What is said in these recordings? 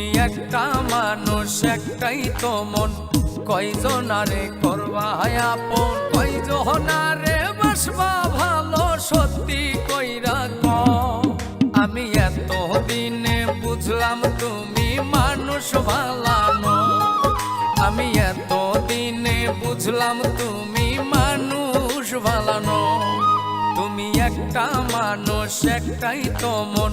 তুমি একটা মানুষ একটাই তো মন, কয়জনারে করবা আপন, কয়জনারে বাসবা ভালো, সত্যি কইরা কও। আমি এত দিনে বুঝলাম তুমি মানুষ ভালানো, আমি এত দিনে বুঝলাম তুমি মানুষ ভালানো। তুমি একটা মানুষ একটাই তো মন,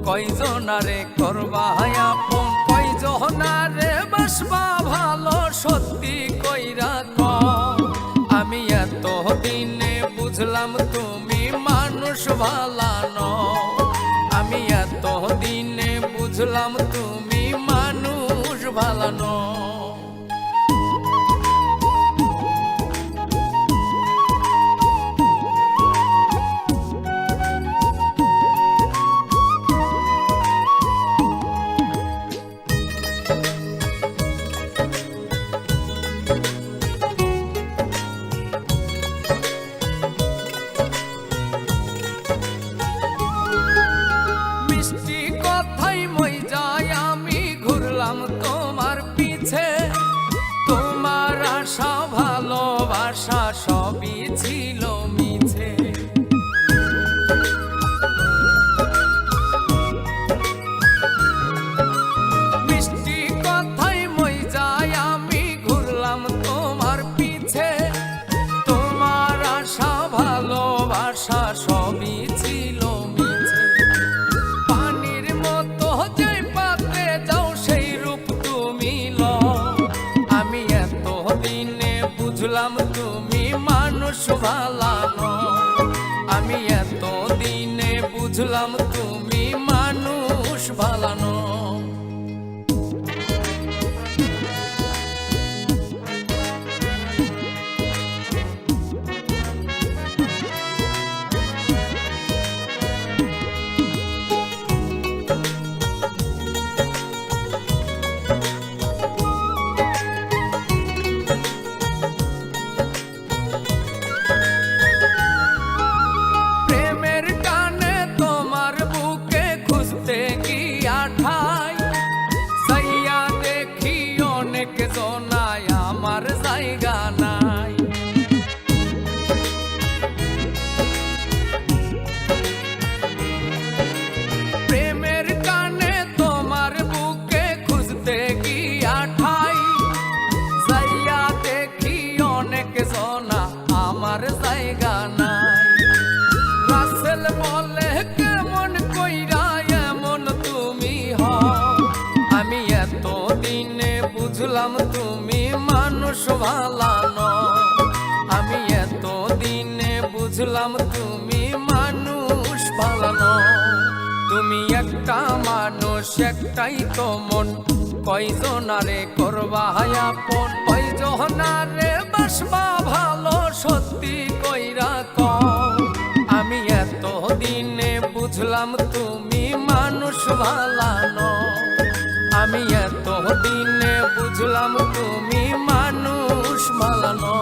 কয়জনারে করবা আপন, কয়জনারে বাসবা ভালো, সত্যি কইরা কও। আমি এত দিনে বুঝলাম তুমি মানুষ ভালানো, আমি এত দিনে বুঝলাম তুমি মানুষ ভালানো। মিষ্টি কথাই মই যাই আমি ঘুরলাম তোমার পিছে, তোমার আশা ভালোবাসা সবই ছিল মিছে। মিষ্টি কথাই মই যাই আমি ঘুরলাম তোমার পিছে, তোমার আশা ভালোবাসা সবই ছিল মিছে। পানির মতো যে পাত্রে যাও সেই রূপ তুমি লও, আমি এত দিনে বুঝলাম তুমি মানুষ ভালানো, আমি এত দিনে বুঝলাম তুমি মানুষ ভালানো। জনায় আমার জায়গা নাই, প্রেমের কানে তোমার বুকে খুঁজতে গিয়া ঠাই, যাইয়া দেখি অনেক জনা আমার জায়গা নাই। রাসেল বলে কেমন কইরা এমন তুমি হও, আমি এত দিনে বুঝলাম তুমি মানুষ ভালানো, আমি এত দিনে বুঝলাম তুমি মানুষ ভালানো। তুমি একটা মানুষ একটাই তো মন, কয়জনারে করবা আপন, কয়জনারে বাসবা ভালো, সত্যি কইরা কও। আমি এত দিনে বুঝলাম তুমি মানুষ ভালানো, আমি এত দিনে বুঝলাম তুমি মানুষ ভালানো।